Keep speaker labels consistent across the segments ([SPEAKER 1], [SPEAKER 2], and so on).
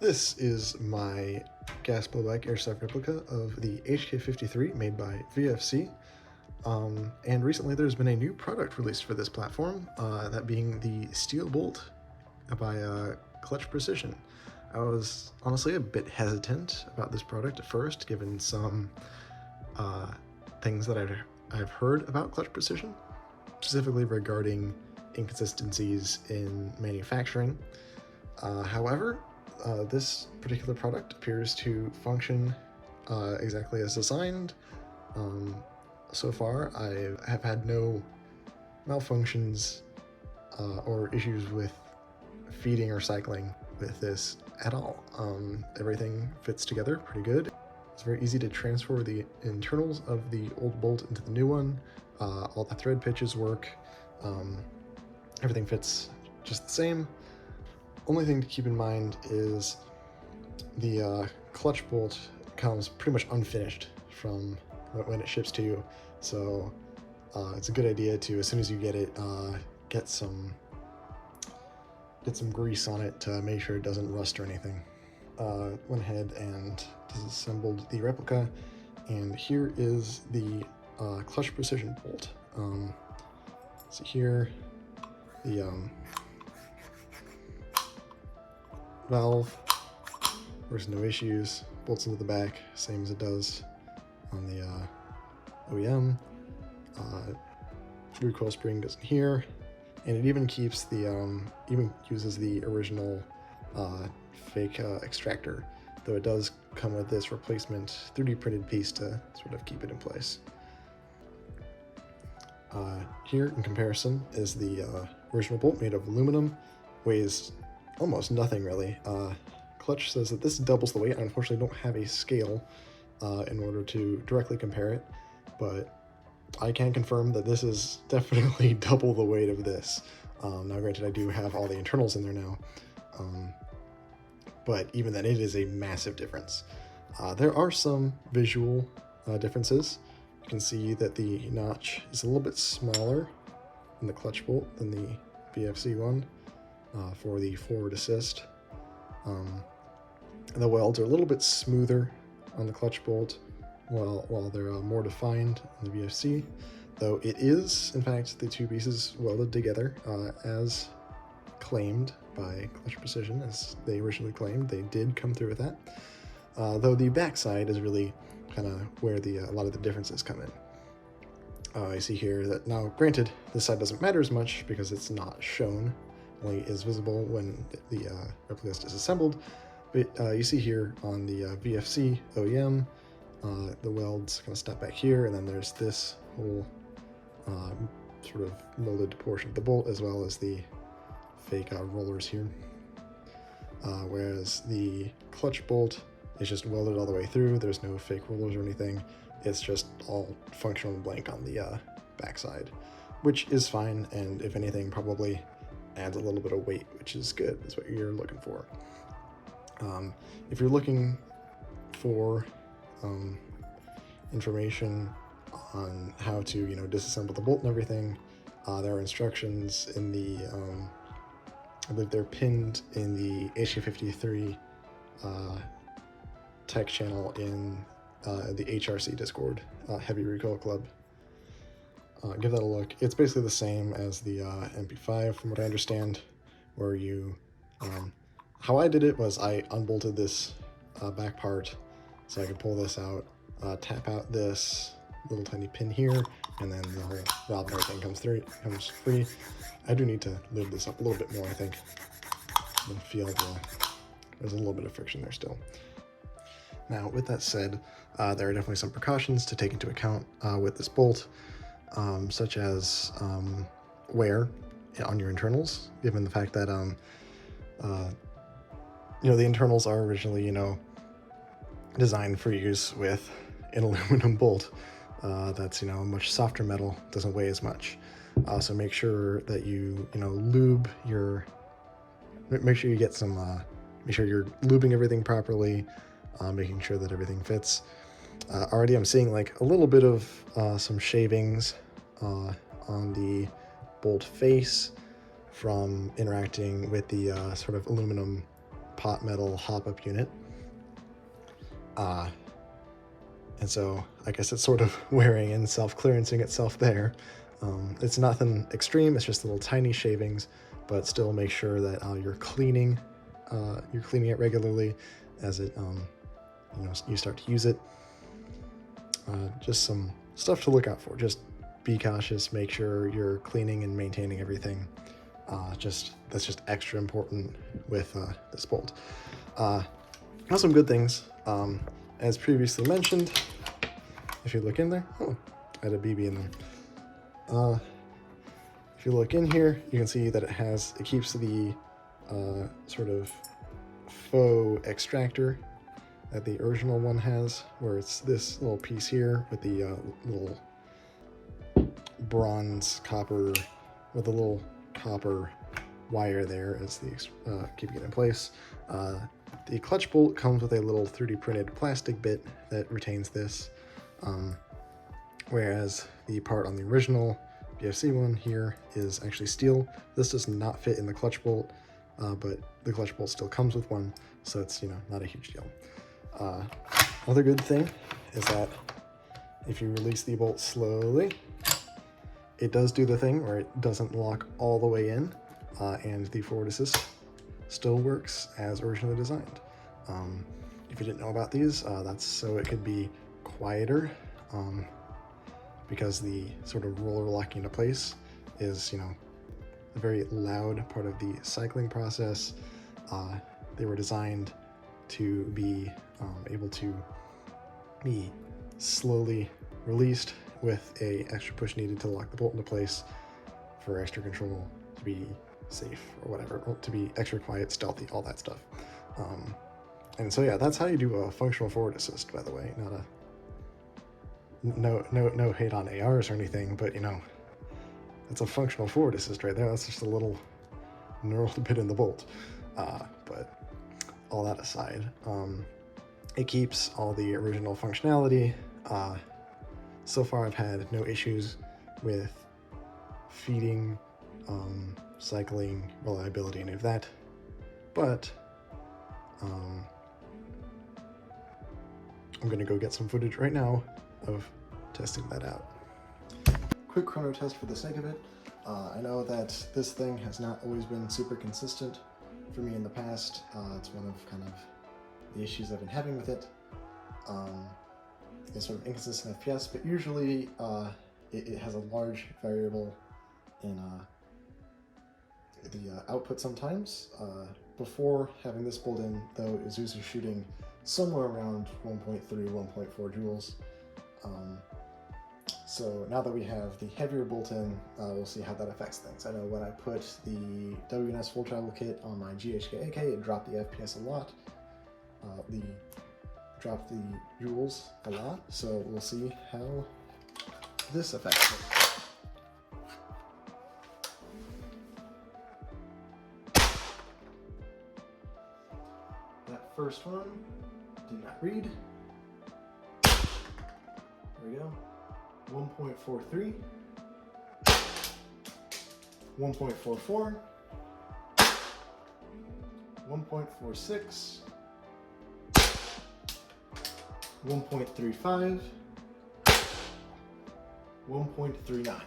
[SPEAKER 1] This is my gas blowback airsoft replica of the HK53 made by VFC. And recently there's been a new product released for this platform, that being the steel bolt by Clutch Precision. I was honestly a bit hesitant about this product at first, given some things that I've heard about Clutch Precision, specifically regarding inconsistencies in manufacturing. However, this particular product appears to function exactly as designed. So far, I have had no malfunctions or issues with feeding or cycling with this at all. Everything fits together pretty good. It's very easy to transfer the internals of the old bolt into the new one. All the thread pitches work. Everything fits just the same. Only thing to keep in mind is the clutch bolt comes pretty much unfinished from when it ships to you, so it's a good idea to, as soon as you get it, get some grease on it to make sure it doesn't rust or anything. Went ahead and disassembled the replica, and here is the Clutch Precision bolt. So here, the valve, there's no issues, bolts into the back, same as it does on the OEM. Recoil spring goes in here, and it even keeps the, even uses the original fake extractor, though it does come with this replacement 3D printed piece to sort of keep it in place. Here, in comparison, is the original bolt made of aluminum, weighs almost nothing really. Clutch says that this doubles the weight. I unfortunately don't have a scale in order to directly compare it, but I can confirm that this is definitely double the weight of this. Now granted, I do have all the internals in there now, but even then it is a massive difference. There are some visual differences. You can see that the notch is a little bit smaller in the clutch bolt than the VFC one. For the forward assist. The welds are a little bit smoother on the clutch bolt, while they're more defined on the VFC, though it is, in fact, the two pieces welded together as claimed by Clutch Precision, as they originally claimed. They did come through with that, though the backside is really kind of where a lot of the differences come in. I see here that, now granted, this side doesn't matter as much because it's not shown, only is visible when the replica is disassembled, but you see here on the VFC OEM, the welds kind of stop back here, and then there's this whole sort of molded portion of the bolt, as well as the fake rollers here. Whereas the clutch bolt is just welded all the way through. There's no fake rollers or anything. It's just all functional and blank on the backside, which is fine, and if anything, probably adds a little bit of weight, which is good. That's what you're looking for. If you're looking for information on how to, disassemble the bolt and everything, there are instructions in the, I believe they're pinned in the HK53 tech channel in the HRC Discord, Heavy Recoil Club. Give that a look. It's basically the same as the MP5 from what I understand, where you, how I did it was I unbolted this back part so I could pull this out, tap out this little tiny pin here, and then the whole valve and everything comes free. I do need to lube this up a little bit more, I think. I feel there's a little bit of friction there still. Now, with that said, there are definitely some precautions to take into account with this bolt. Such as wear on your internals, given the fact that the internals are originally designed for use with an aluminum bolt that's much softer metal, doesn't weigh as much. So make sure that you make sure you get some make sure you're lubing everything properly, making sure that everything fits. Already I'm seeing like a little bit of some shavings on the bolt face from interacting with the sort of aluminum pot metal hop-up unit. And so I guess it's sort of wearing and self-clearancing itself there. It's nothing extreme, it's just little tiny shavings, but still make sure that you're cleaning it regularly as it you start to use it. Just some stuff to look out for. Just be cautious, make sure you're cleaning and maintaining everything. That's just extra important with this bolt. Some good things. As previously mentioned, if you look in there, oh, I had a BB in there. If you look in here, you can see that it keeps the sort of faux extractor that the original one has, where it's this little piece here with the little bronze copper, with the little copper wire there as the keeping it in place. The clutch bolt comes with a little 3D printed plastic bit that retains this, whereas the part on the original VFC one here is actually steel. This does not fit in the clutch bolt, but the clutch bolt still comes with one, so it's not a huge deal. Another good thing is that if you release the bolt slowly, it does do the thing where it doesn't lock all the way in, and the forward assist still works as originally designed. If you didn't know about these, that's so it could be quieter, because the sort of roller locking into place is, a very loud part of the cycling process. They were designed to be able to be slowly released with a extra push needed to lock the bolt into place for extra control, to be safe or whatever, or to be extra quiet, stealthy, all that stuff. And so yeah, that's how you do a functional forward assist, by the way. No hate on ARs or anything, but it's a functional forward assist right there. That's just a little knurled bit in the bolt. But all that aside, it keeps all the original functionality. So far I've had no issues with feeding, cycling, reliability, any of that, but I'm gonna go get some footage right now of testing that out. Quick chrono test for the sake of it. I know that this thing has not always been super consistent for me in the past. It's one of kind of the issues I've been having with it. It's sort of inconsistent FPS, but usually it has a large variable in the output sometimes. Before having this bolt in, though, it was usually shooting somewhere around 1.3, 1.4 joules. So now that we have the heavier bolt in, we'll see how that affects things. I know when I put the WNS full travel kit on my GHK AK, it dropped the FPS a lot. Dropped the joules a lot, so we'll see how this affects it. That first one did not read. There we go. 1.43, 1.44, 1.46, 1.35, 1.39.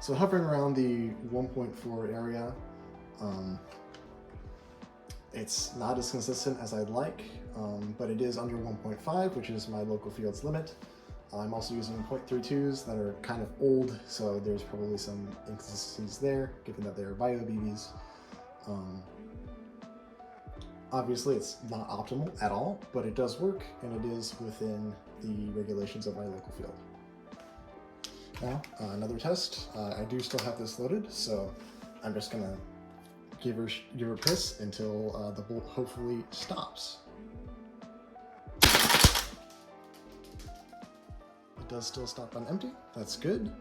[SPEAKER 1] So hovering around the 1.4 area, it's not as consistent as I'd like, but it is under 1.5, which is my local field's limit. I'm also using 0.32s that are kind of old, so there's probably some inconsistencies there, given that they're bio BBs. Obviously, it's not optimal at all, but it does work, and it is within the regulations of my local field. Now, another test. I do still have this loaded, so I'm just gonna give her a piss until the bolt hopefully stops. It does still stop on empty. That's good.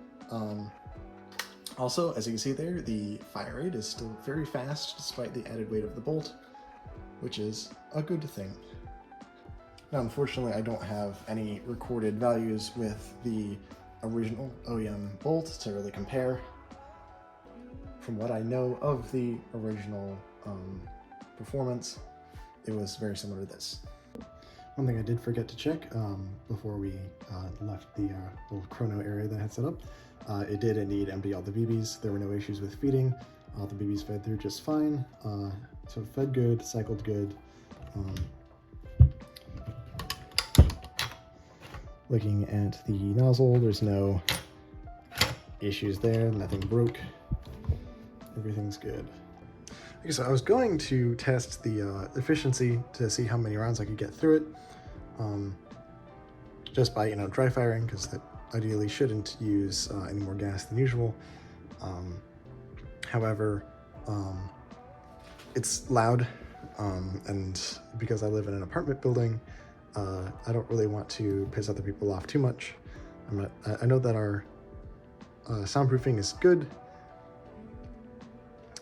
[SPEAKER 1] Also, as you can see there, the fire rate is still very fast despite the added weight of the bolt, which is a good thing. Now, unfortunately, I don't have any recorded values with the original OEM bolt to really compare. From what I know of the original performance, it was very similar to this. One thing I did forget to check before we left the little Chrono area that I had set up, it did indeed empty all the BBs. There were no issues with feeding. All the BBs fed through just fine. So it fed good, cycled good. Looking at the nozzle, there's no issues there, nothing broke. Everything's good. Okay, so I was going to test the efficiency to see how many rounds I could get through it, just by dry firing, because that ideally shouldn't use any more gas than usual. However, it's loud, and because I live in an apartment building, I don't really want to piss other people off too much. I know that our soundproofing is good,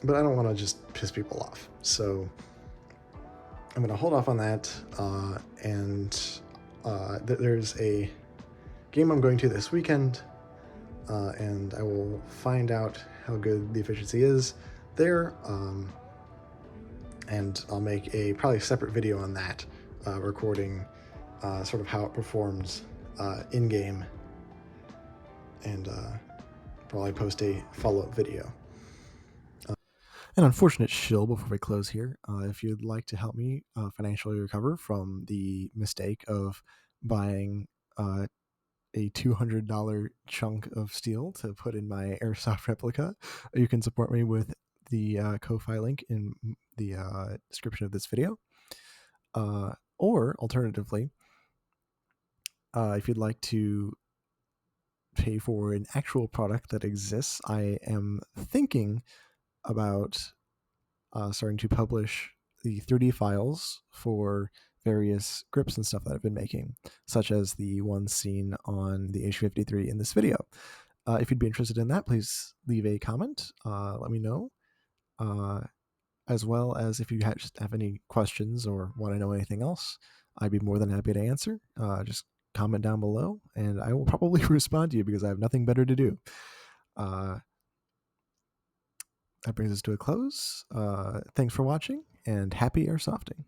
[SPEAKER 1] but I don't want to just piss people off. So I'm going to hold off on that, there's a game I'm going to this weekend, and I will find out how good the efficiency is there, and I'll make a probably separate video on that, recording sort of how it performs in-game, and probably post a follow-up video. An unfortunate shill before we close here. If you'd like to help me financially recover from the mistake of buying a $200 chunk of steel to put in my airsoft replica, you can support me with the Ko-Fi link in the description of this video. Or alternatively, if you'd like to pay for an actual product that exists, I am thinking about starting to publish the 3D files for various grips and stuff that I've been making, such as the ones seen on the HK53 in this video. If you'd be interested in that, please leave a comment, let me know, as well as if you just have any questions or want to know anything else, I'd be more than happy to answer. Just comment down below, and I will probably respond to you because I have nothing better to do. That brings us to a close. Thanks for watching, and happy airsofting.